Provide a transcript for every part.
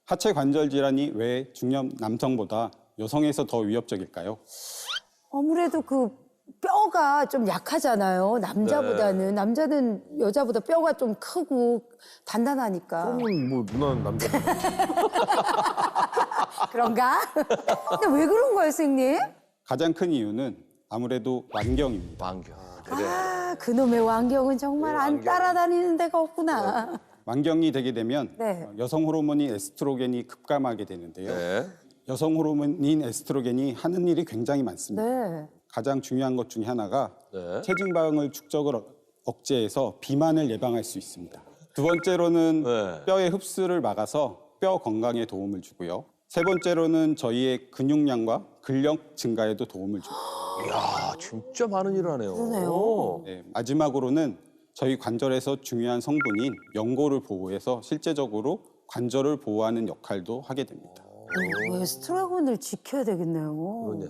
하체 관절 질환이 왜 중년 남성보다 여성에서 더 위협적일까요? 아무래도 그 뼈가 좀 약하잖아요. 남자보다는. 남자는 여자보다 뼈가 좀 크고 단단하니까. 그러면 뭐 무난한 남자. 그런가? 근데 왜 그런 거예요, 선생님? 가장 큰 이유는 아무래도 완경입니다. 만경. 아, 그놈의 왕경은 정말 안 따라다니는 데가 없구나. 완경이 되게 되면 네. 여성 호르몬인 에스트로겐이 급감하게 되는데요. 네. 여성 호르몬인 에스트로겐이 하는 일이 굉장히 많습니다. 네. 가장 중요한 것 중에 하나가 네. 체중방을 축적을 억제해서 비만을 예방할 수 있습니다. 두 번째로는 네. 뼈의 흡수를 막아서 뼈 건강에 도움을 주고요. 세 번째로는 저희의 근육량과 근력 증가에도 도움을 줍니다. 이야, 진짜 많은 일을 하네요. 그러네요. 네, 마지막으로는 저희 관절에서 중요한 성분인 연골을 보호해서 실제적으로 관절을 보호하는 역할도 하게 됩니다. 에스트로겐을 지켜야 되겠네요. 그러네요.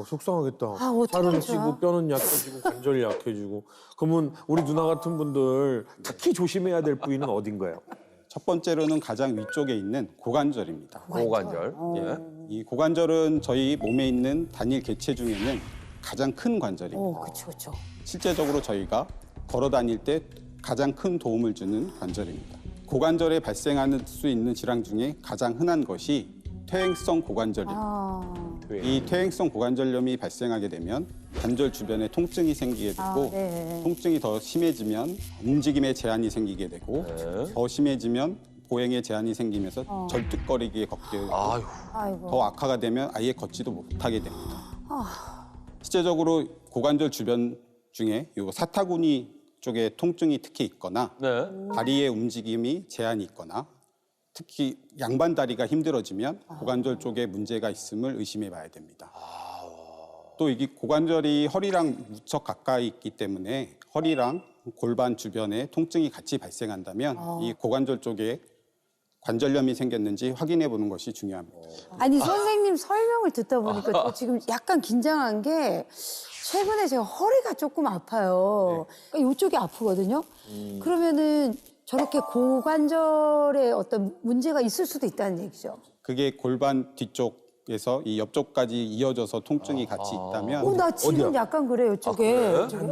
속상하겠다. 아, 어떡하죠? 살은 찌고 뼈는 약해지고 관절이 약해지고. 그러면 우리 누나 같은 분들 특히 조심해야 될 부위는 어딘가요? 첫 번째로는 가장 위쪽에 있는 고관절입니다. 고관절. 예. 이 고관절은 저희 몸에 있는 단일 개체 중에는 가장 큰 관절입니다. 그쵸. 실제적으로 저희가 걸어 다닐 때 가장 큰 도움을 주는 관절입니다. 고관절에 발생할 수 있는 질환 중에 가장 흔한 것이 퇴행성 고관절입니다. 이 퇴행성 고관절염이 발생하게 되면 관절 주변에 통증이 생기게 되고 통증이 더 심해지면 움직임에 제한이 생기게 되고 더 심해지면 보행에 제한이 생기면서 절뚝거리게 걷게 되고 아유. 아이고. 더 악화가 되면 아예 걷지도 못하게 됩니다. 실제적으로 고관절 주변 중에 요 사타구니 쪽에 통증이 특히 있거나 네. 다리의 움직임이 제한이 있거나 특히 양반 다리가 힘들어지면 고관절 쪽에 문제가 있음을 의심해 봐야 됩니다. 또 이게 고관절이 허리랑 무척 가까이 있기 때문에 허리랑 골반 주변에 통증이 같이 발생한다면 이 고관절 쪽에 관절염이 생겼는지 확인해 보는 것이 중요합니다. 아니, 선생님 설명을 듣다 보니까 저 지금 약간 긴장한 게 최근에 제가 허리가 조금 아파요. 그러니까 이쪽이 아프거든요. 그러면은 저렇게 고관절에 어떤 문제가 있을 수도 있다는 얘기죠. 그게 골반 뒤쪽에서 이 옆쪽까지 이어져서 통증이 같이 있다면 나 지금 약간 그래요, 이쪽에. 이쪽에.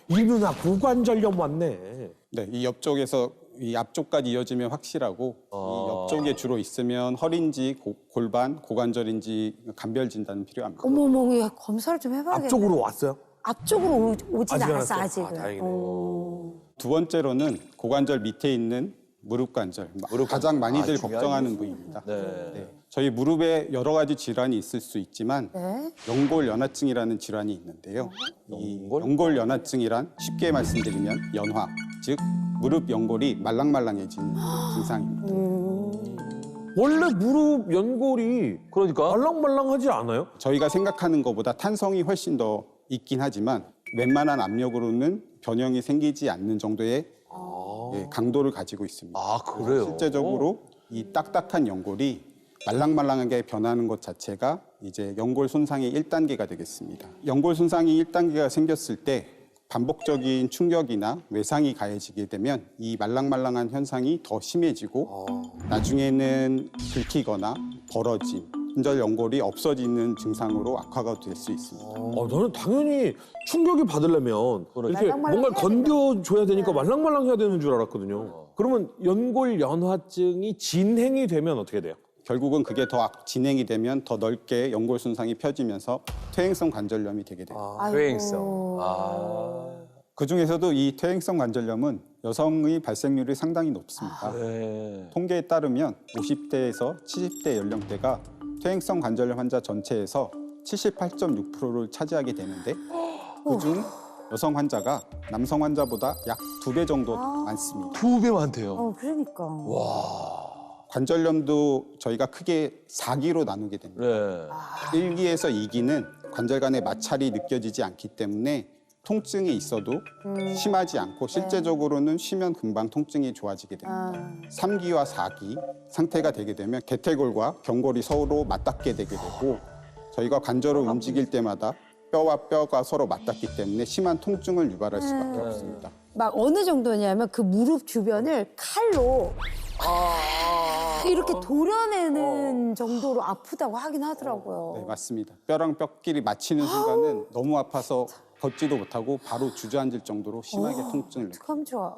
이 누나 고관절염 왔네. 네, 이 옆쪽에서 이 앞쪽까지 이어지면 확실하고 이 옆쪽에 주로 있으면 허리인지 골반, 고관절인지 간별 진단은 필요합니다. 어머머, 이거 검사를 좀 해봐야겠네. 앞쪽으로 왔어요? 앞쪽으로 오진 아직 않았어, 않았어요? 아직은. 다행이네. 두 번째로는 고관절 밑에 있는 무릎 관절, 가장 많이들 걱정하는 부위입니다. 네. 저희 무릎에 여러 가지 질환이 있을 수 있지만 네. 연골연화증이라는 질환이 있는데요. 이 연골연화증이란 쉽게 말씀드리면 연화, 즉 무릎 연골이 말랑말랑해지는 증상입니다. 원래 무릎 연골이 그러니까. 말랑말랑하지 않아요? 저희가 생각하는 것보다 탄성이 훨씬 더 있긴 하지만 웬만한 압력으로는 변형이 생기지 않는 정도의 강도를 가지고 있습니다. 아, 그래요? 실제적으로 이 딱딱한 연골이 말랑말랑하게 변하는 것 자체가 이제 연골 손상의 1단계가 되겠습니다. 연골 손상이 1단계가 생겼을 때 반복적인 충격이나 외상이 가해지게 되면 이 말랑말랑한 현상이 더 심해지고 나중에는 긁히거나 벌어짐, 관절 연골이 없어지는 증상으로 악화가 될 수 있습니다. 저는 당연히 충격이 받으려면 이렇게 말랑말랑 뭔가 해야 건드줘야 되니까 말랑말랑 해야 되는 줄 알았거든요. 그러면 연골 연화증이 진행이 되면 어떻게 돼요? 결국은 그게 더 진행이 되면 더 넓게 연골 손상이 펴지면서 퇴행성 관절염이 되게 됩니다. 아이고. 퇴행성. 그중에서도 이 퇴행성 관절염은 여성의 발생률이 상당히 높습니다. 네. 통계에 따르면 50대에서 70대 연령대가 퇴행성 관절염 환자 전체에서 78.6%를 차지하게 되는데 그중 여성 환자가 남성 환자보다 약 2배 정도 많습니다. 2배 많대요. 그러니까. 관절염도 저희가 크게 4기로 나누게 됩니다. 네. 1기에서 2기는 관절 간의 마찰이 느껴지지 않기 때문에 통증이 있어도 심하지 않고 실제적으로는 쉬면 금방 통증이 좋아지게 됩니다. 3기와 4기 상태가 되게 되면 개태골과 경골이 서로 맞닿게 되게 되고 저희가 관절을 움직일 때마다 뼈와 뼈가 서로 맞닿기 때문에 심한 통증을 유발할 수밖에 없습니다. 막 어느 정도냐면 그 무릎 주변을 칼로 이렇게 도려내는 정도로 아프다고 하긴 하더라고요. 네, 맞습니다. 뼈랑 뼈끼리 맞히는 순간은 너무 아파서 걷지도 못하고 바로 주저앉을 정도로 심하게 통증을 느껴요. 어떡하면 좋아.